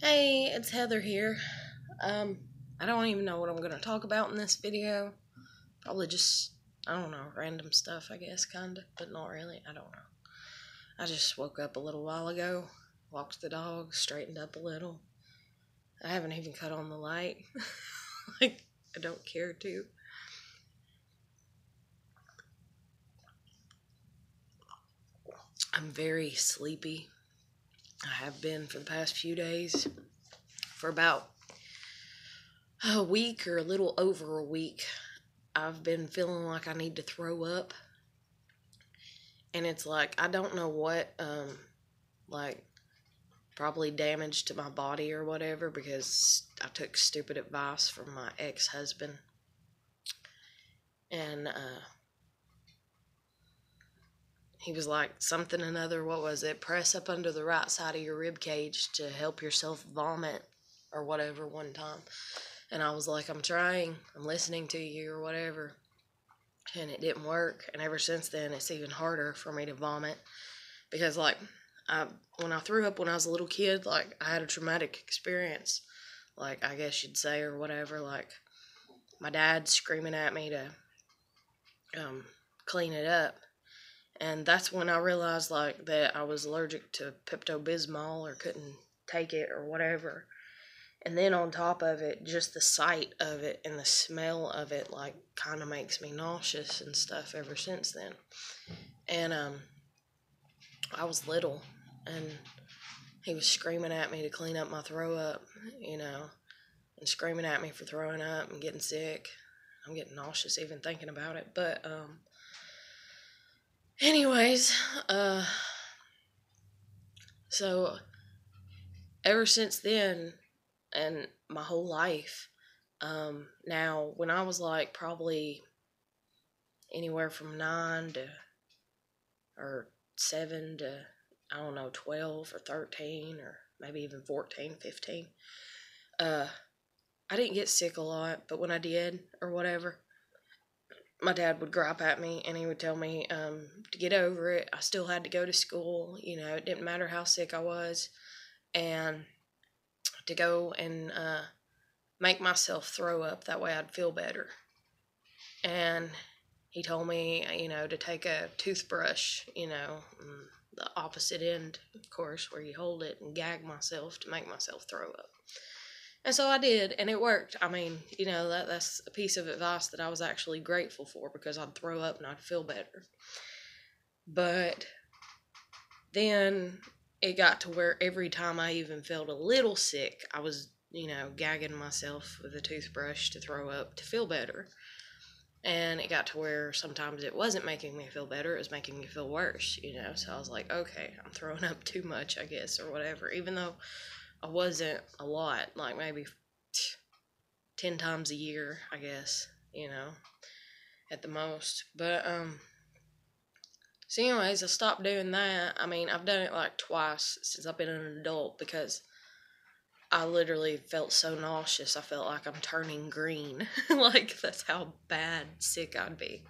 Hey, it's Heather here. Um, I don't even know what I'm going to talk about in this video. Probably just, I don't know, random stuff, I guess, kind of, but not really. I don't know. I just woke up a little while ago, walked the dog, straightened up a little. I haven't even cut on the light. Like, I don't care to. I'm very sleepy. I have been for the past few days. For about a week or a little over a week, I've been feeling like I need to throw up. And it's like, I don't know what, like, probably damage to my body or whatever, because I took stupid advice from my ex-husband. And, he was like, something another, what was it? Press up under the right side of your rib cage to help yourself vomit or whatever one time. And I was like, I'm trying, I'm listening to you or whatever. And it didn't work. And ever since then, it's even harder for me to vomit. Because, like, when I threw up when I was a little kid, like, I had a traumatic experience, like, I guess you'd say, or whatever. Like, my dad screaming at me to clean it up. And that's when I realized, like, that I was allergic to Pepto-Bismol or couldn't take it or whatever. And then on top of it, just the sight of it and the smell of it, like, kind of makes me nauseous and stuff ever since then. And, I was little, and he was screaming at me to clean up my throw up, and screaming at me for throwing up and getting sick. I'm getting nauseous even thinking about it. But, anyways, so ever since then, and my whole life, now, when I was like probably anywhere from 9 to, or 7 to, I don't know, 12 or 13 or maybe even 14, 15, I didn't get sick a lot, but when I did or whatever, my dad would gripe at me and he would tell me to get over it. I still had to go to school. It didn't matter how sick I was, and to go and make myself throw up. That way I'd feel better. And he told me, to take a toothbrush, the opposite end, of course, where you hold it, and gag myself to make myself throw up. And so I did, and it worked. I mean, that's a piece of advice that I was actually grateful for, because I'd throw up and I'd feel better. But then it got to where every time I even felt a little sick, I was, gagging myself with a toothbrush to throw up to feel better. And it got to where sometimes it wasn't making me feel better, it was making me feel worse, So I was like, okay, I'm throwing up too much, I guess, or whatever. Even though I wasn't a lot, like maybe 10 times a year, I guess, at the most. But, so anyways, I stopped doing that. I mean, I've done it like twice since I've been an adult, because I literally felt so nauseous. I felt like I'm turning green. Like, that's how bad sick I'd be.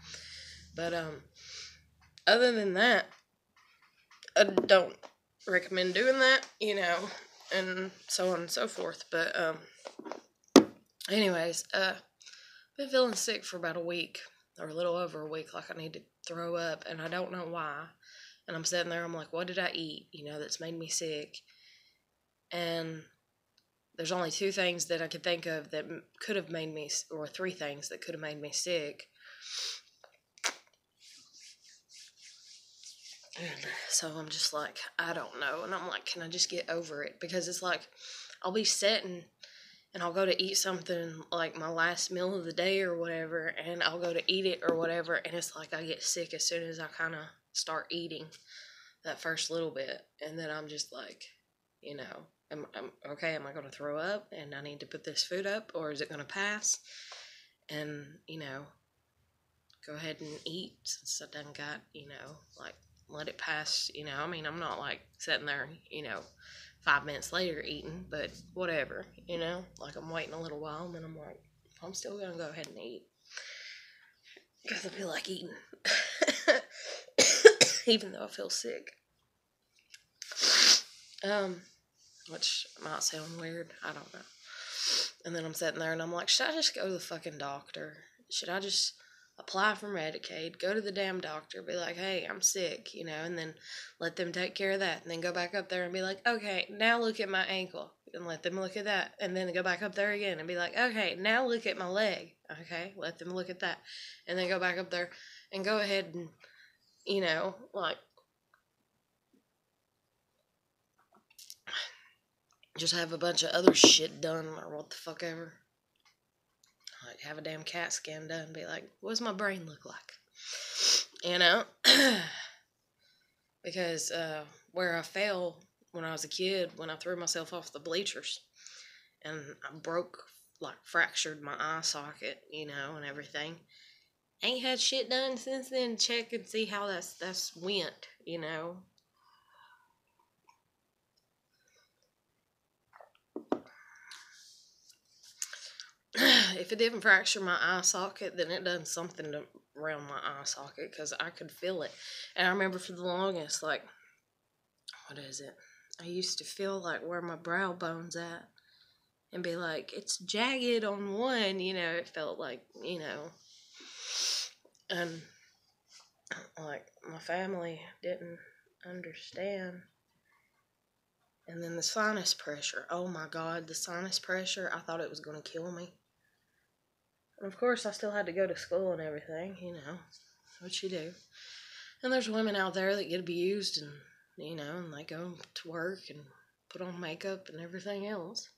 But, other than that, I don't recommend doing that, and so on and so forth. But, anyways, been feeling sick for about a week, or a little over a week, like I need to throw up, and I don't know why. And I'm sitting there, I'm like, what did I eat, that's made me sick? And there's only two things that I could think of that could have made me, or three things that could have made me sick. And so I'm just like, I don't know. And I'm like, can I just get over it? Because it's like, I'll be sitting and I'll go to eat something, like my last meal of the day or whatever, and I'll go to eat it or whatever, and it's like I get sick as soon as I kind of start eating that first little bit. And then I'm just like, am I going to throw up and I need to put this food up, or is it going to pass? And, go ahead and eat, since I done got, like, let it pass, I mean, I'm not like sitting there, 5 minutes later eating, but whatever, like I'm waiting a little while, and then I'm like, I'm still gonna go ahead and eat, because I feel like eating, even though I feel sick. which might sound weird. I don't know. And then I'm sitting there and I'm like, should I just go to the fucking doctor? Should I just apply for Medicaid, go to the damn doctor, be like, hey, I'm sick, you know, and then let them take care of that. And then go back up there and be like, okay, now look at my ankle. And let them look at that. And then go back up there again and be like, okay, now look at my leg. Okay, let them look at that. And then go back up there and go ahead and, you know, like, just have a bunch of other shit done or what the fuck ever. Like, have a damn CAT scan done and be like, what does my brain look like? You know? Because where I fell when I was a kid, when I threw myself off the bleachers, and I fractured my eye socket, you know, and everything. Ain't had shit done since then. Check and see how that's went, you know. If it didn't fracture my eye socket, then it done something around my eye socket, because I could feel it. And I remember for the longest, like, what is it? I used to feel like where my brow bone's at and be like, it's jagged on one, you know. It felt like, you know. And, like, my family didn't understand. And then the sinus pressure. Oh my God, the sinus pressure. I thought it was going to kill me. And of course, I still had to go to school and everything, you know, what you do. And there's women out there that get abused and, you know, and they go to work and put on makeup and everything else.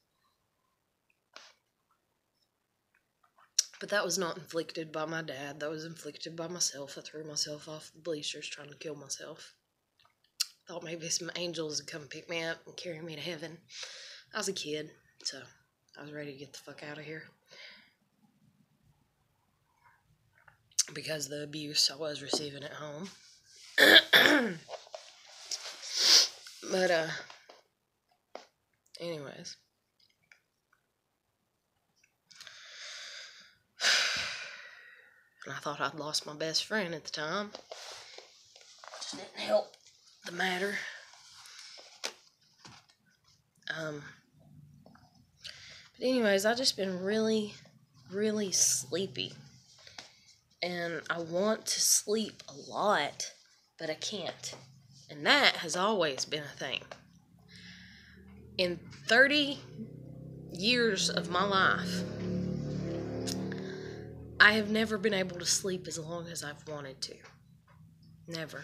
But that was not inflicted by my dad. That was inflicted by myself. I threw myself off the bleachers trying to kill myself. Thought maybe some angels would come pick me up and carry me to heaven. I was a kid, so I was ready to get the fuck out of here. Because the abuse I was receiving at home. But, anyways. And I thought I'd lost my best friend at the time. Just didn't help the matter. But anyways, I've just been really, really sleepy. And I want to sleep a lot, but I can't. And that has always been a thing. In 30 years of my life, I have never been able to sleep as long as I've wanted to. Never.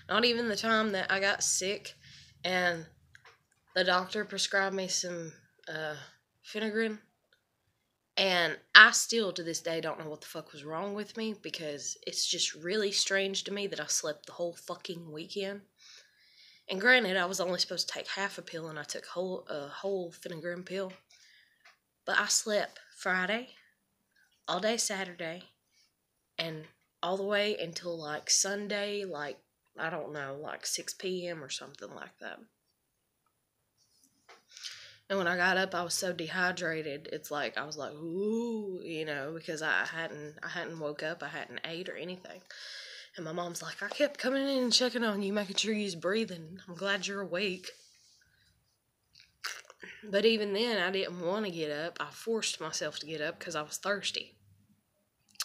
Not even the time that I got sick and the doctor prescribed me some Phenergan. And I still, to this day, don't know what the fuck was wrong with me, because it's just really strange to me that I slept the whole fucking weekend. And granted, I was only supposed to take half a pill, and I took a whole Phenergan pill. But I slept Friday, all day Saturday, and all the way until, like, Sunday, like, I don't know, like 6 p.m. or something like that. And when I got up, I was so dehydrated. It's like, I was like, ooh, you know, because I hadn't woke up, I hadn't ate or anything. And my mom's like, I kept coming in and checking on you, making sure you was breathing. I'm glad you're awake. But even then, I didn't want to get up. I forced myself to get up because I was thirsty.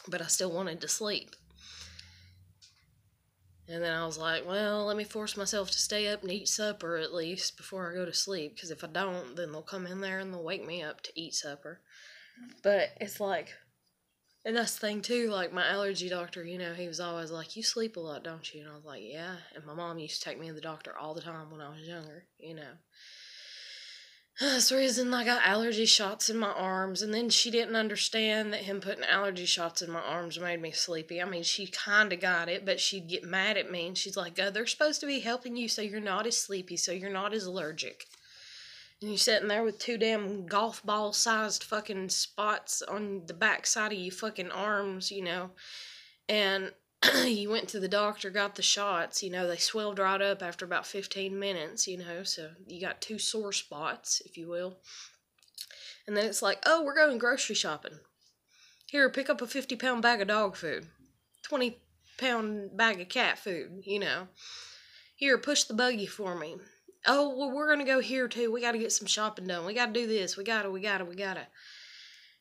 But I still wanted to sleep. And then I was like, well, let me force myself to stay up and eat supper at least before I go to sleep. Because if I don't, then they'll come in there and they'll wake me up to eat supper. But it's like, and that's the thing too, like my allergy doctor, you know, he was always like, you sleep a lot, don't you? And I was like, yeah. And my mom used to take me to the doctor all the time when I was younger, you know. That's the reason I got allergy shots in my arms, and then she didn't understand that him putting allergy shots in my arms made me sleepy. I mean, she kind of got it, but she'd get mad at me, and she's like, they're supposed to be helping you so you're not as sleepy, so you're not as allergic. And you're sitting there with 2 damn golf ball-sized fucking spots on the back side of your fucking arms, you know, and you went to the doctor, got the shots, you know, they swelled right up after about 15 minutes, you know, so you got 2 sore spots, if you will. And then it's like, oh, we're going grocery shopping. Here, pick up a 50-pound bag of dog food. 20-pound bag of cat food, you know. Here, push the buggy for me. Oh, well, we're going to go here too. We got to get some shopping done. We got to do this. We got to.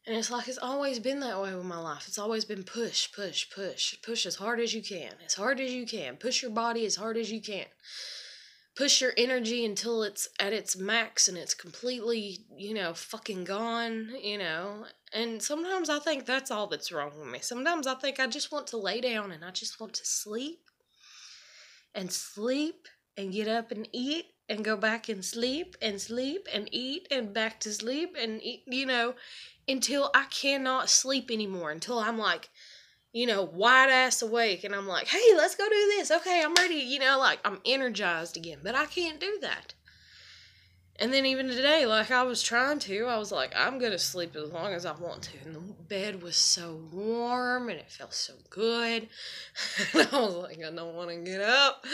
And it's like it's always been that way with my life. It's always been push, push, push. Push as hard as you can. As hard as you can. Push your body as hard as you can. Push your energy until it's at its max and it's completely, fucking gone, And sometimes I think that's all that's wrong with me. Sometimes I think I just want to lay down and I just want to sleep and get up and eat and go back and sleep and eat and back to sleep and eat, until I cannot sleep anymore, until I'm like, wide ass awake and I'm like, hey, let's go do this. Okay, I'm ready, I'm energized again, but I can't do that. And then even today, like I was trying to, I was like, I'm going to sleep as long as I want to. And the bed was so warm and it felt so good. And I was like, I don't want to get up.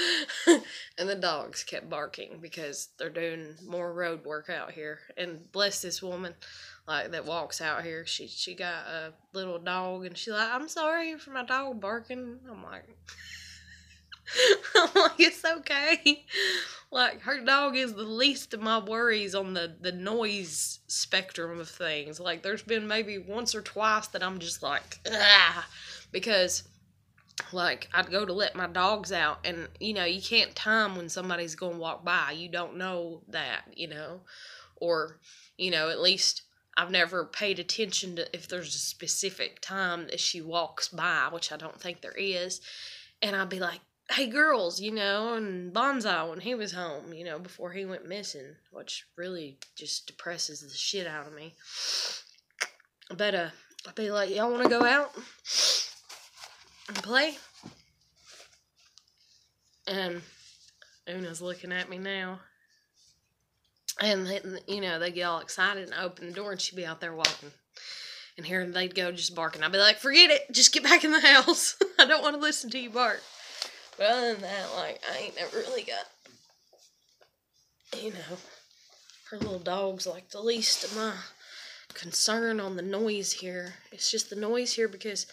And the dogs kept barking because they're doing more road work out here. And bless this woman, like that walks out here. She got a little dog and she's like, I'm sorry for my dog barking. I'm like, it's okay. Like, her dog is the least of my worries on the noise spectrum of things. Like, there's been maybe once or twice that I'm just like, ah, because, like, I'd go to let my dogs out, and, you can't time when somebody's going to walk by. You don't know that, or, at least I've never paid attention to if there's a specific time that she walks by, which I don't think there is, and I'd be like, hey girls, and Bonsai when he was home, before he went missing, which really just depresses the shit out of me. But, I'd be like, y'all want to go out and play? And Una's looking at me now. And, they get all excited and open the door and she'd be out there walking. And here they'd go just barking. I'd be like, forget it, just get back in the house. I don't want to listen to you bark. But other than that, like, I ain't never really got, her little dog's like the least of my concern on the noise here. It's just the noise here because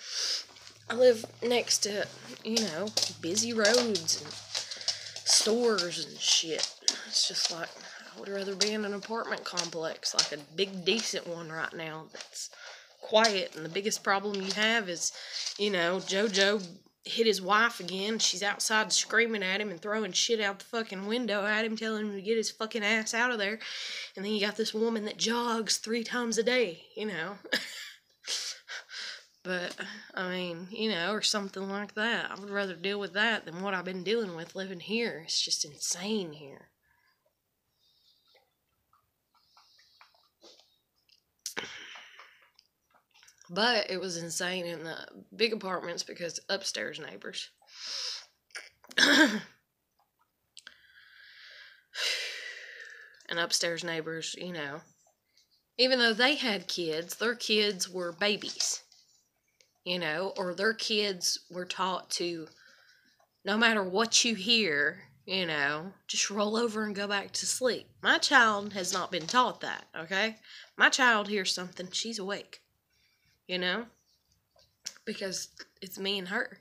I live next to, busy roads and stores and shit. It's just like, I would rather be in an apartment complex, like a big decent one right now that's quiet. And the biggest problem you have is, JoJo hit his wife again. She's outside screaming at him and throwing shit out the fucking window at him, telling him to get his fucking ass out of there. And then you got this woman that jogs 3 times a day, But, I mean, or something like that. I would rather deal with that than what I've been dealing with living here. It's just insane here. But it was insane in the big apartments because upstairs neighbors. And upstairs neighbors, even though they had kids, their kids were babies. Or their kids were taught to, no matter what you hear, just roll over and go back to sleep. My child has not been taught that, okay? My child hears something, she's awake. Because it's me and her,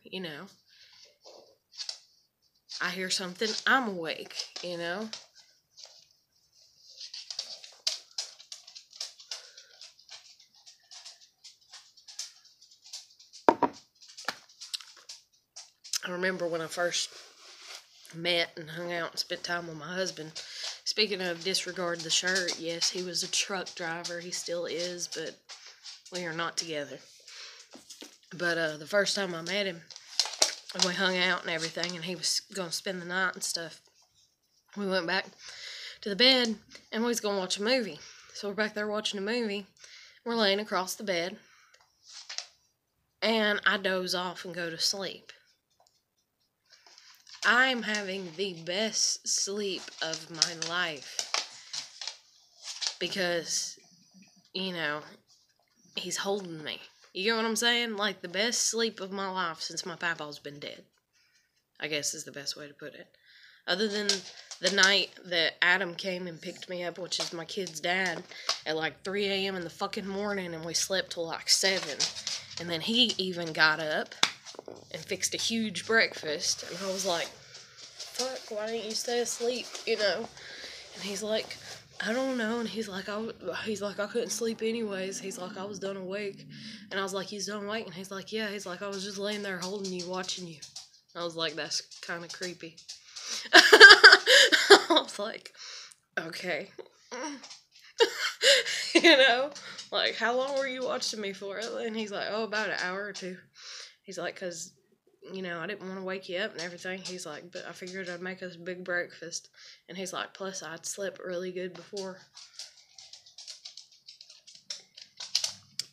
I hear something, I'm awake, I remember when I first met and hung out and spent time with my husband. Speaking of disregard the shirt, yes, he was a truck driver, he still is, but we are not together. But the first time I met him, and we hung out and everything, and he was going to spend the night and stuff, we went back to the bed, and we was going to watch a movie. So we're back there watching a movie. We're laying across the bed, and I doze off and go to sleep. I'm having the best sleep of my life because, he's holding me. You get what I'm saying? Like, the best sleep of my life since my papa's been dead, I guess is the best way to put it. Other than the night that Adam came and picked me up, which is my kid's dad, at like 3 a.m. in the fucking morning, and we slept till like 7. And then he even got up and fixed a huge breakfast, and I was like, fuck, why didn't you stay asleep, And he's like, I don't know. And he's like, I couldn't sleep anyways. He's like, I was done awake. And I was like, he's done awake? And he's like, yeah. He's like, I was just laying there holding you, watching you. I was like, that's kind of creepy. I was like, okay. You know, like, how long were you watching me for? And he's like, oh, about an hour or two. He's like, because, you know, I didn't want to wake you up and everything. He's like, but I figured I'd make us a big breakfast. And he's like, plus I'd slept really good before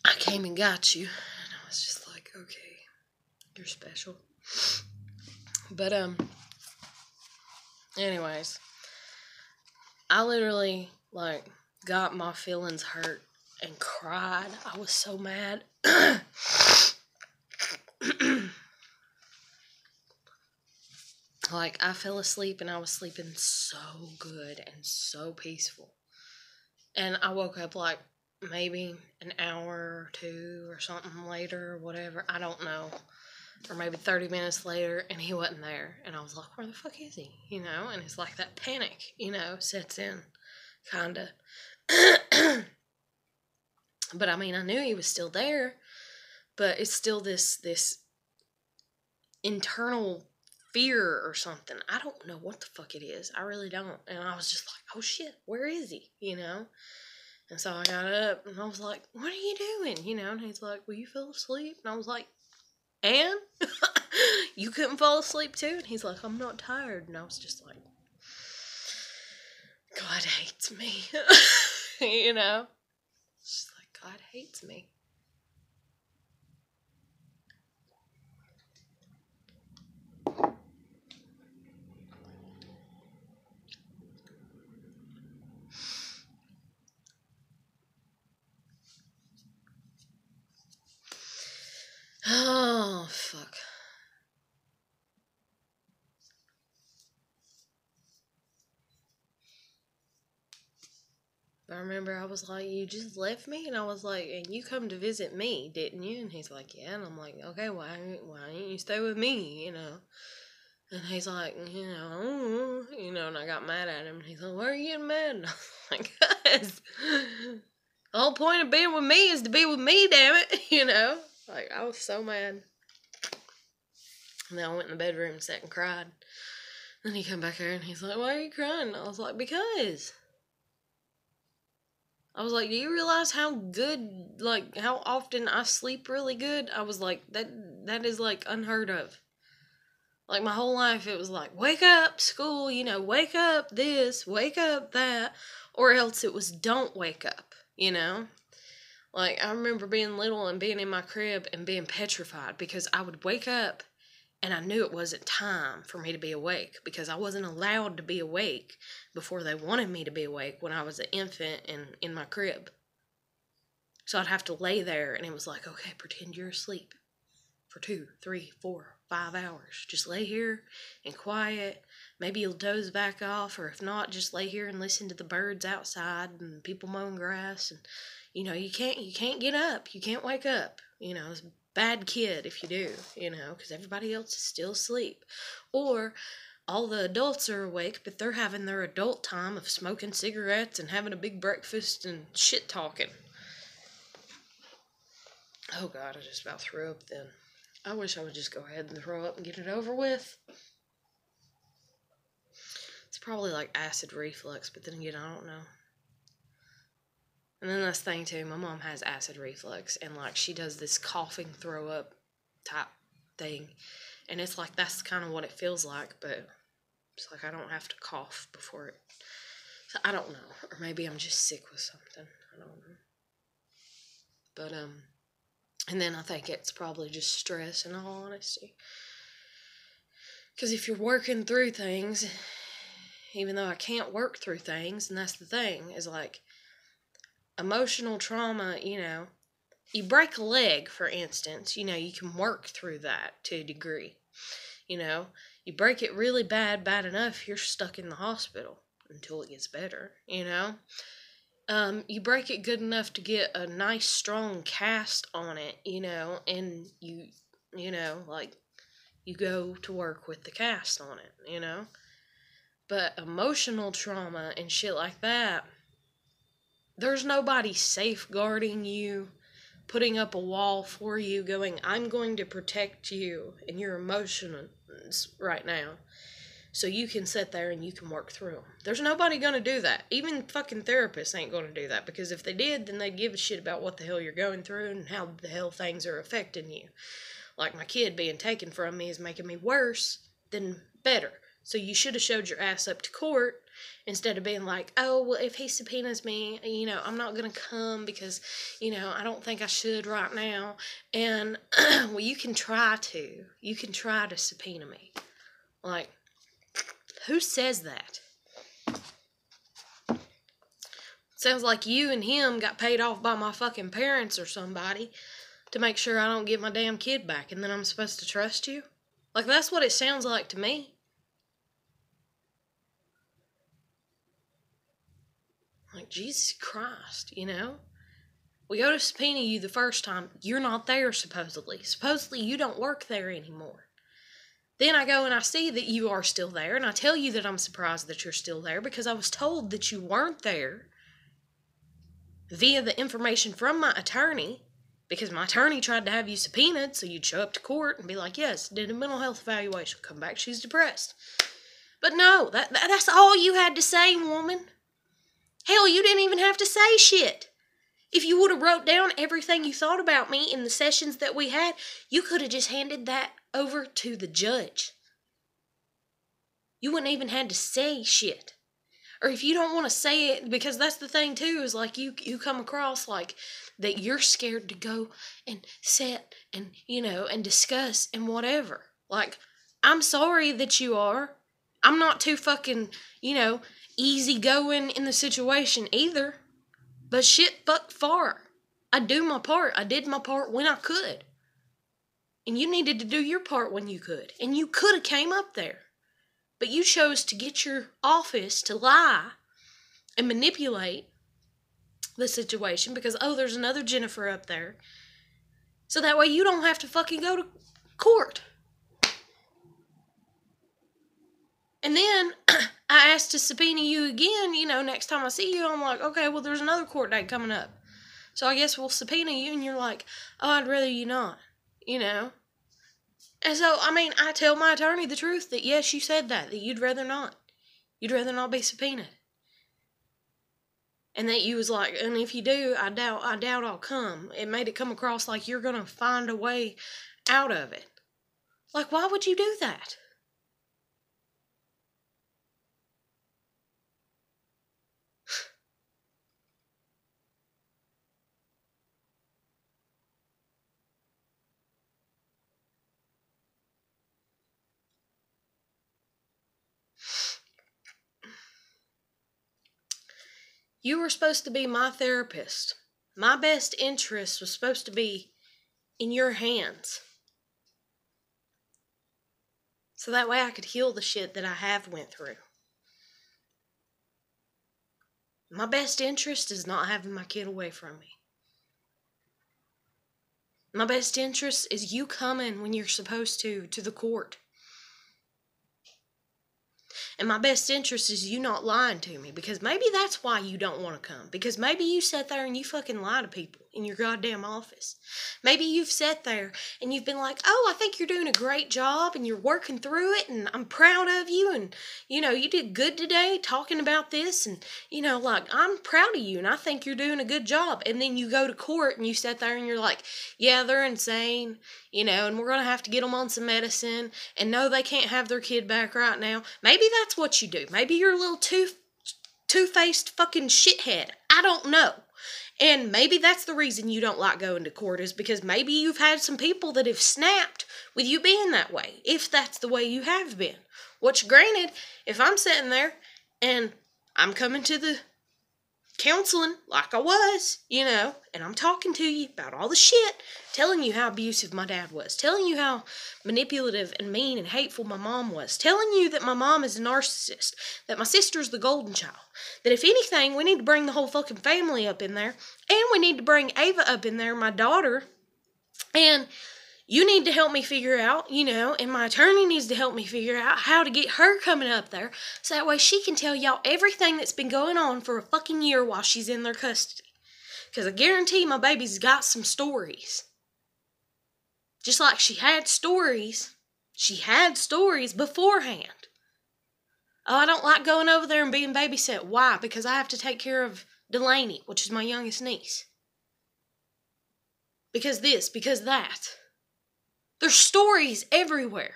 I came and got you. And I was just like, okay, you're special. But, anyways, I literally, like, got my feelings hurt and cried. I was so mad. Like, I fell asleep and I was sleeping so good and so peaceful. And I woke up, like, maybe an hour or two or something later or whatever. I don't know. Or maybe 30 minutes later, and he wasn't there. And I was like, where the fuck is he? You know? And it's like that panic, you know, sets in, kinda. But, I mean, I knew he was still there. But it's still this internal fear or something. I don't know what the fuck it is. I really don't. And I was just like, oh shit, where is he? You know? And so I got up and I was like, what are you doing? You know? And he's like, well, you fell asleep? And I was like, and? You couldn't fall asleep too? And he's like, I'm not tired. And I was just like, God hates me. You know? It's just like, God hates me. Oh, fuck. I remember I was like, you just left me? And I was like, and you come to visit me, didn't you? And he's like, yeah. And I'm like, okay, why didn't you stay with me, you know? And he's like, you know, and I got mad at him. And he's like, why are you getting mad? And I was like, guys, the whole point of being with me is to be with me, damn it, you know? Like, I was so mad. And then I went in the bedroom and sat and cried. Then he come back here and he's like, why are you crying? And I was like, because. I was like, do you realize how good, like, how often I sleep really good? I was like, that is, like, unheard of. Like, my whole life, it was like, wake up, school, you know, wake up this, wake up that, or else it was don't wake up, you know? Like, I remember being little and being in my crib and being petrified because I would wake up and I knew it wasn't time for me to be awake because I wasn't allowed to be awake before they wanted me to be awake when I was an infant and in my crib. So I'd have to lay there and it was like, okay, pretend you're asleep for 2, 3, 4, 5 hours. Just lay here and quiet. Maybe you'll doze back off, or if not, just lay here and listen to the birds outside and people mowing grass. And you know, you can't get up. You can't wake up. You know, it's a bad kid if you do. You know, because everybody else is still asleep, or all the adults are awake, but they're having their adult time of smoking cigarettes and having a big breakfast and shit talking. Oh God, I just about threw up then. I wish I would just go ahead and throw up and get it over with. It's probably like acid reflux, but then again, I don't know. And then that's the thing too, my mom has acid reflux, and like she does this coughing throw up type thing. And it's like that's kind of what it feels like, but it's like I don't have to cough before it. So I don't know. Or maybe I'm just sick with something. I don't know. But, and then I think it's probably just stress, in all honesty. Because if you're working through things, even though I can't work through things, and that's the thing, is like, emotional trauma, you know, you break a leg, for instance, you know, you can work through that to a degree. You know, you break it really bad enough, you're stuck in the hospital until it gets better, you know. You break it good enough to get a nice strong cast on it, you know, and you know, like, you go to work with the cast on it, you know. But emotional trauma and shit like that, there's nobody safeguarding you, putting up a wall for you, going, I'm going to protect you and your emotions right now, so you can sit there and you can work through them. There's nobody going to do that. Even fucking therapists ain't going to do that, because if they did, then they'd give a shit about what the hell you're going through and how the hell things are affecting you. Like, my kid being taken from me is making me worse than better. So you should have showed your ass up to court instead of being like, oh, well, if he subpoenas me, I'm not going to come because, I don't think I should right now. And, well, you can try to. You can try to subpoena me. Like, who says that? Sounds like you and him got paid off by my fucking parents or somebody to make sure I don't get my damn kid back, and then I'm supposed to trust you? Like, that's what it sounds like to me. Like, Jesus Christ, We go to subpoena you the first time. You're not there, supposedly. Supposedly, you don't work there anymore. Then I go and I see that you are still there, and I tell you that I'm surprised that you're still there because I was told that you weren't there via the information from my attorney, because my attorney tried to have you subpoenaed so you'd show up to court and be like, yes, did a mental health evaluation, come back, she's depressed. But no, that's all you had to say, woman. Hell, you didn't even have to say shit. If you would have wrote down everything you thought about me in the sessions that we had, you could have just handed that over to the judge. You wouldn't even had to say shit. Or if you don't want to say it, because that's the thing too, is like you come across like that you're scared to go and sit and, and discuss and whatever. Like, I'm sorry that you are. I'm not too fucking, easy going in the situation either. But shit fuck far. I do my part. I did my part when I could. And you needed to do your part when you could. And you could have came up there. But you chose to get your office to lie and manipulate the situation because, oh, there's another Jennifer up there. So that way you don't have to fucking go to court. And then I asked to subpoena you again, next time I see you. I'm like, okay, well, there's another court date coming up. So I guess we'll subpoena you. And you're like, oh, I'd rather you not, And so, I tell my attorney the truth that, yes, you said that you'd rather not. You'd rather not be subpoenaed. And that you was like, and if you do, I doubt I'll come. It made it come across like you're going to find a way out of it. Like, why would you do that? You were supposed to be my therapist. My best interest was supposed to be in your hands. So that way I could heal the shit that I have went through. My best interest is not having my kid away from me. My best interest is you coming when you're supposed to the court. And my best interest is you not lying to me, because maybe that's why you don't want to come. Because maybe you sat there and you fucking lie to people in your goddamn office. Maybe you've sat there and you've been like, oh, I think you're doing a great job and you're working through it and I'm proud of you and, you did good today talking about this and, I'm proud of you and I think you're doing a good job. And then you go to court and you sit there and you're like, yeah, they're insane, and we're going to have to get them on some medicine and no, they can't have their kid back right now. Maybe that's what you do. Maybe you're a little two-faced fucking shithead. I don't know. And maybe that's the reason you don't like going to court, is because maybe you've had some people that have snapped with you being that way, if that's the way you have been. Which, granted, if I'm sitting there and I'm coming to the counseling like I was, and I'm talking to you about all the shit, telling you how abusive my dad was, telling you how manipulative and mean and hateful my mom was, telling you that my mom is a narcissist, that my sister's the golden child, that if anything, we need to bring the whole fucking family up in there, and we need to bring Ava up in there, my daughter, and, You need to help me figure out, and my attorney needs to help me figure out how to get her coming up there so that way she can tell y'all everything that's been going on for a fucking year while she's in their custody. Because I guarantee my baby's got some stories. Just like she had stories. She had stories beforehand. Oh, I don't like going over there and being babysat. Why? Because I have to take care of Delaney, which is my youngest niece. Because this, because that. There's stories everywhere.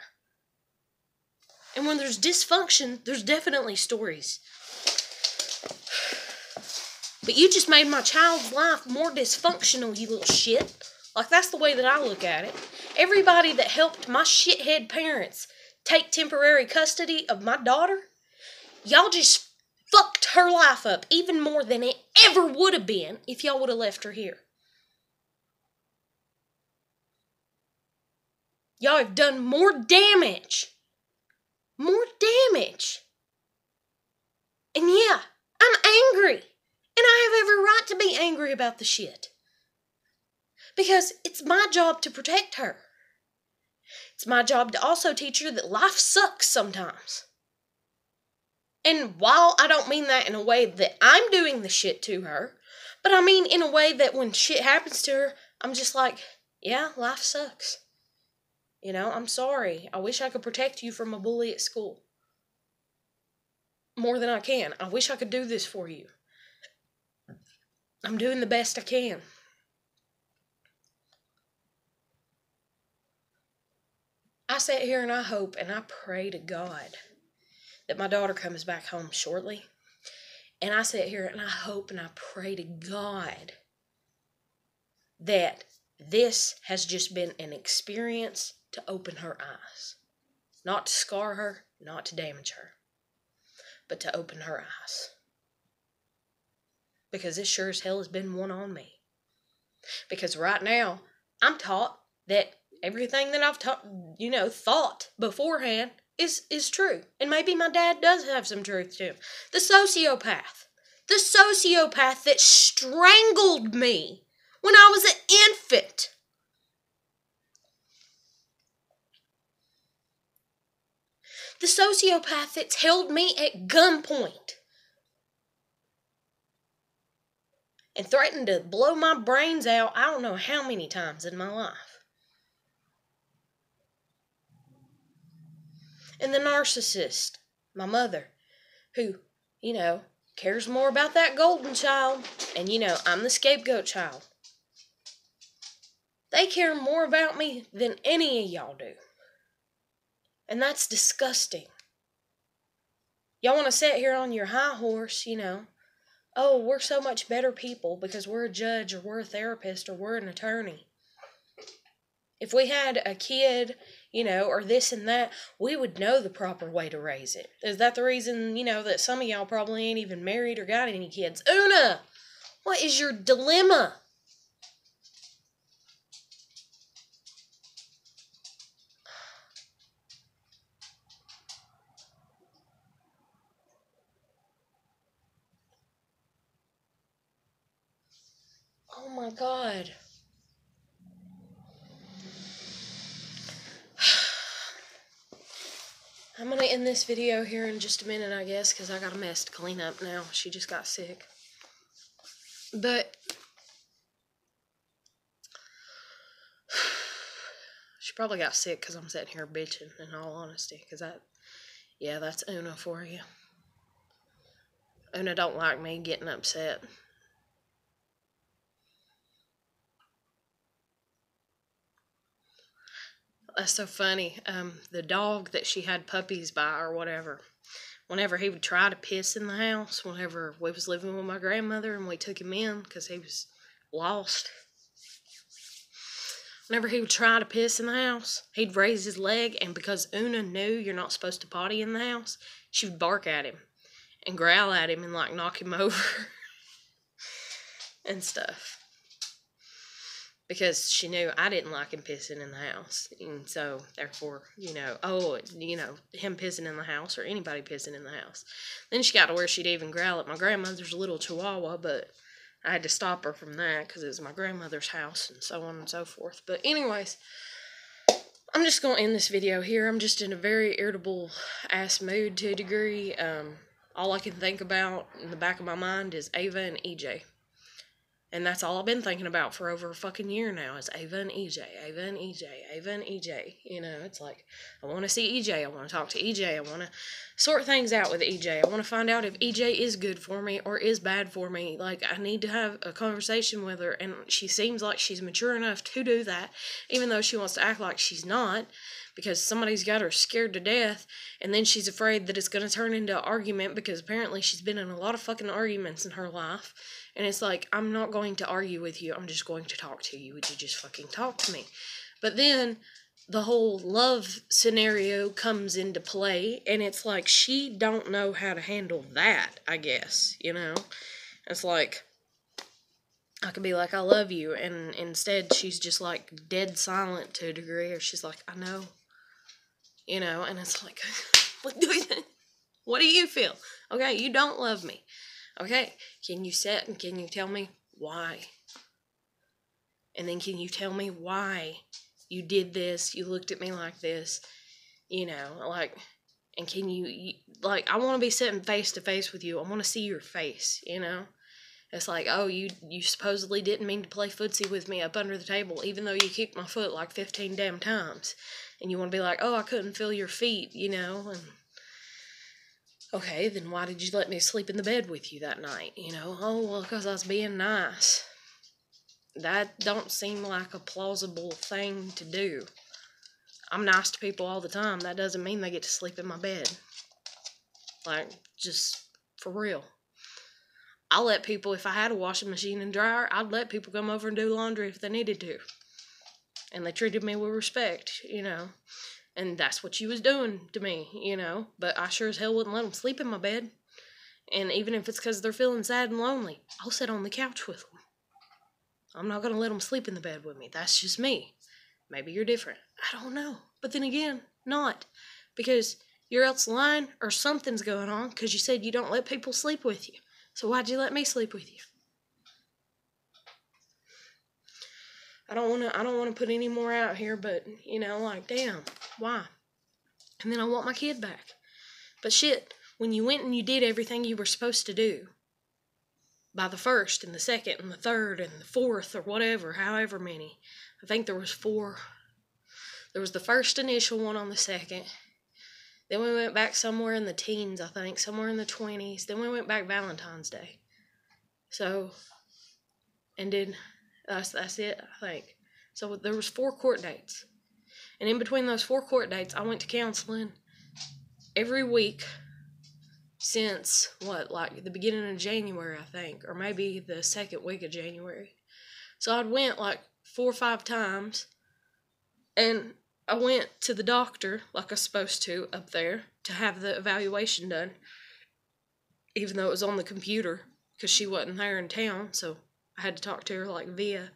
And when there's dysfunction, there's definitely stories. But you just made my child's life more dysfunctional, you little shit. Like, that's the way that I look at it. Everybody that helped my shithead parents take temporary custody of my daughter, y'all just fucked her life up even more than it ever would have been if y'all would have left her here. Y'all have done more damage. More damage. And yeah, I'm angry. And I have every right to be angry about the shit. Because it's my job to protect her. It's my job to also teach her that life sucks sometimes. And while I don't mean that in a way that I'm doing the shit to her, but I mean in a way that when shit happens to her, I'm just like, yeah, life sucks. I'm sorry. I wish I could protect you from a bully at school. More than I can. I wish I could do this for you. I'm doing the best I can. I sit here and I hope and I pray to God that my daughter comes back home shortly. And I sit here and I hope and I pray to God that this has just been an experience to open her eyes. Not to scar her, not to damage her, but to open her eyes. Because this sure as hell has been one on me. Because right now, I'm taught that everything that I've thought beforehand is true. And maybe my dad does have some truth to him. The sociopath that strangled me when I was an infant. The sociopath that's held me at gunpoint and threatened to blow my brains out I don't know how many times in my life. And the narcissist, my mother, who, cares more about that golden child, and I'm the scapegoat child. They care more about me than any of y'all do. And that's disgusting. Y'all want to sit here on your high horse, oh, we're so much better people because we're a judge or we're a therapist or we're an attorney. If we had a kid, or this and that, we would know the proper way to raise it. Is that the reason, that some of y'all probably ain't even married or got any kids? Una, what is your dilemma? Oh my God. I'm going to end this video here in just a minute, I guess, because I got a mess to clean up now. She just got sick. But she probably got sick because I'm sitting here bitching, in all honesty. Because that's Una for you. Una don't like me getting upset. That's so funny. The dog that she had puppies by or whatever, whenever he would try to piss in the house, whenever we was living with my grandmother and we took him in because he was lost, whenever he would try to piss in the house, he'd raise his leg, and because Una knew you're not supposed to potty in the house, she would bark at him and growl at him and knock him over and stuff. Because she knew I didn't like him pissing in the house. And so, therefore, him pissing in the house or anybody pissing in the house. Then she got to where she'd even growl at my grandmother's little chihuahua, but I had to stop her from that because it was my grandmother's house and so on and so forth. But anyways, I'm just going to end this video here. I'm just in a very irritable ass mood to a degree. All I can think about in the back of my mind is Ava and EJ. And that's all I've been thinking about for over a fucking year now is Ava and EJ, Ava and EJ, Ava and EJ. You know, it's like, I want to see EJ, I want to talk to EJ, I want to sort things out with EJ. I want to find out if EJ is good for me or is bad for me. Like, I need to have a conversation with her, and she seems like she's mature enough to do that, even though she wants to act like she's not, because somebody's got her scared to death, and then she's afraid that it's going to turn into an argument, because apparently she's been in a lot of fucking arguments in her life. And it's like, I'm not going to argue with you. I'm just going to talk to you. Would you just fucking talk to me? But then the whole love scenario comes into play. And it's like, she don't know how to handle that, I guess. You know? It's like, I could be like, I love you. And instead, she's just like dead silent to a degree. Or she's like, I know. You know? And it's like, what do you feel? Okay, you don't love me. Okay, can you sit and can you tell me why? And then can you tell me why you did this, you looked at me like this, you know, like, and can you like, I want to be sitting face to face with you. I want to see your face, you know? It's like, oh, you supposedly didn't mean to play footsie with me up under the table, even though you kicked my foot like 15 damn times. And you want to be like, oh, I couldn't feel your feet, you know, and okay, then why did you let me sleep in the bed with you that night? You know, oh, well, because I was being nice. That don't seem like a plausible thing to do. I'm nice to people all the time. That doesn't mean they get to sleep in my bed. Like, just for real. I let people, if I had a washing machine and dryer, I'd let people come over and do laundry if they needed to. And they treated me with respect, you know. And that's what you was doing to me, you know. But I sure as hell wouldn't let them sleep in my bed. And even if it's because they're feeling sad and lonely, I'll sit on the couch with them. I'm not going to let them sleep in the bed with me. That's just me. Maybe you're different. I don't know. But then again, not. Because you're else lying or something's going on because you said you don't let people sleep with you. So why'd you let me sleep with you? I don't want to put any more out here, but, you know, like, damn, why? And then I want my kid back. But shit, when you went and you did everything you were supposed to do, by the first and the second and the third and the fourth or whatever, however many, I think there was 4. There was the first initial one on the second. Then we went back somewhere in the teens, I think, somewhere in the 20s. Then we went back Valentine's Day. So, and then that's it, I think. So there was 4 court dates. And in between those 4 court dates, I went to counseling every week since, like the beginning of January, I think. Or maybe the second week of January. So I'd went like 4 or 5 times. And I went to the doctor, like I was supposed to, up there, to have the evaluation done. Even though it was on the computer, because she wasn't there in town, so I had to talk to her like via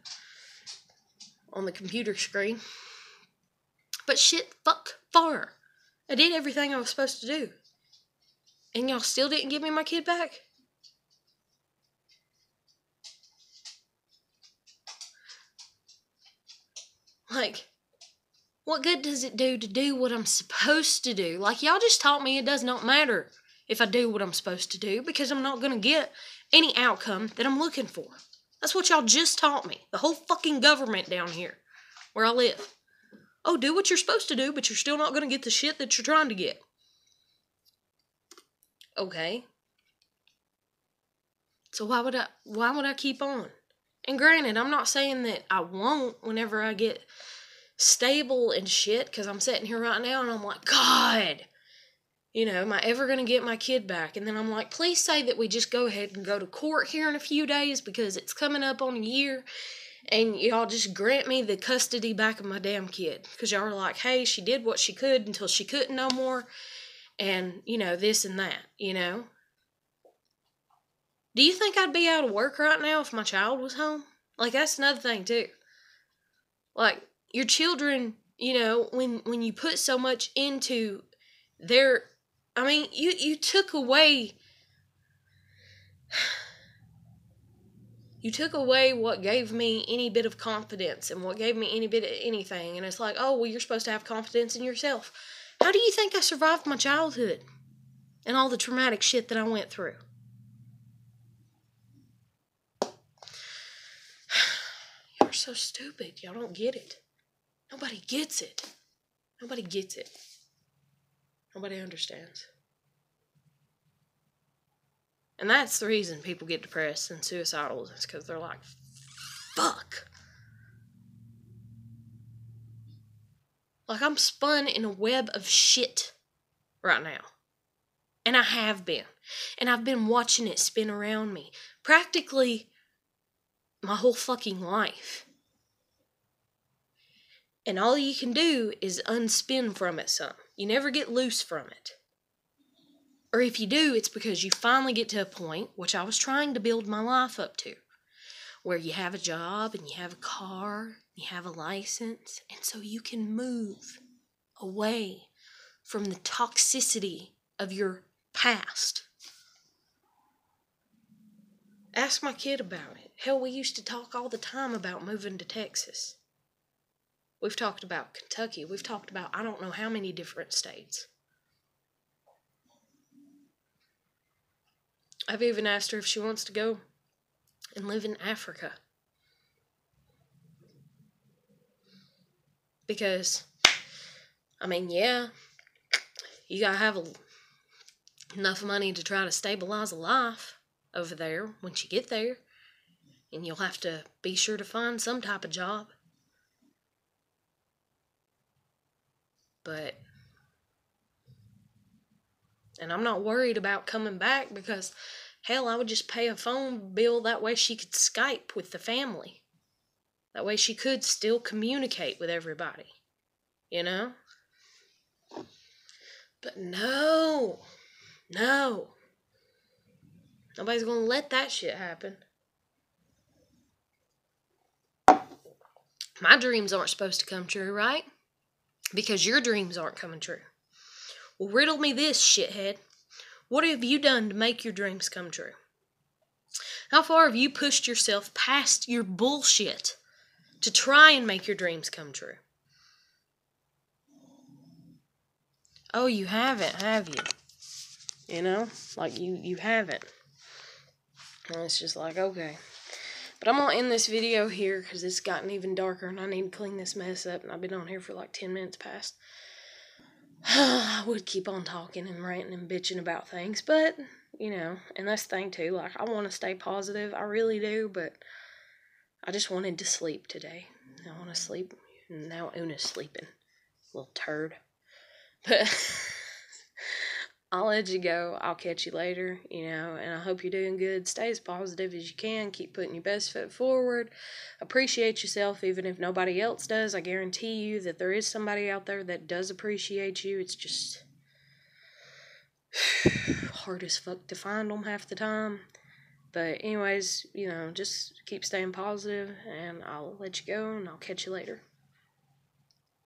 on the computer screen. But shit, fuck far. I did everything I was supposed to do. And y'all still didn't give me my kid back? Like, what good does it do to do what I'm supposed to do? Like, y'all just taught me it does not matter if I do what I'm supposed to do, because I'm not going to get any outcome that I'm looking for. That's what y'all just taught me. The whole fucking government down here, where I live. Oh, do what you're supposed to do, but you're still not going to get the shit that you're trying to get. Okay. So why would I keep on? And granted, I'm not saying that I won't whenever I get stable and shit, because I'm sitting here right now and I'm like, God, you know, am I ever going to get my kid back? And then I'm like, please say that we just go ahead and go to court here in a few days, because it's coming up on a year, and y'all just grant me the custody back of my damn kid. Because y'all are like, hey, she did what she could until she couldn't no more, and, you know, this and that, you know? Do you think I'd be out of work right now if my child was home? Like, that's another thing, too. Like, your children, you know, when you put so much into their, I mean, you took away, You took away what gave me any bit of confidence and what gave me any bit of anything. And it's like, oh, well, you're supposed to have confidence in yourself. How do you think I survived my childhood and all the traumatic shit that I went through? Y'all are so stupid. Y'all don't get it. Nobody gets it. Nobody gets it. Nobody understands. And that's the reason people get depressed and suicidal, is because they're like, fuck. Like, I'm spun in a web of shit right now. And I have been. And I've been watching it spin around me practically my whole fucking life. And all you can do is unspin from it some. You never get loose from it. Or if you do, it's because you finally get to a point, which I was trying to build my life up to, where you have a job and you have a car, you have a license, and so you can move away from the toxicity of your past. Ask my kid about it. Hell, we used to talk all the time about moving to Texas. We've talked about Kentucky. We've talked about I don't know how many different states. I've even asked her if she wants to go and live in Africa. Because, I mean, yeah, you gotta have enough money to try to stabilize a life over there once you get there. And you'll have to be sure to find some type of job. But, and I'm not worried about coming back because, hell, I would just pay a phone bill. That way she could Skype with the family. That way she could still communicate with everybody. You know? But no. Nobody's gonna let that shit happen. My dreams aren't supposed to come true, right? Because your dreams aren't coming true. Well, riddle me this, shithead. What have you done to make your dreams come true? How far have you pushed yourself past your bullshit to try and make your dreams come true? Oh, you haven't, have you? You know? Like, you haven't. And it's just like, okay. But I'm going to end this video here because it's gotten even darker and I need to clean this mess up. And I've been on here for like 10 minutes past. I would keep on talking and ranting and bitching about things. But, you know, and that's the thing too. Like, I want to stay positive. I really do. But I just wanted to sleep today. I want to sleep. And now Una's sleeping. Little turd. But I'll let you go. I'll catch you later, you know, and I hope you're doing good. Stay as positive as you can. Keep putting your best foot forward. Appreciate yourself even if nobody else does. I guarantee you that there is somebody out there that does appreciate you. It's just hard as fuck to find them half the time. But anyways, you know, just keep staying positive, and I'll let you go, and I'll catch you later.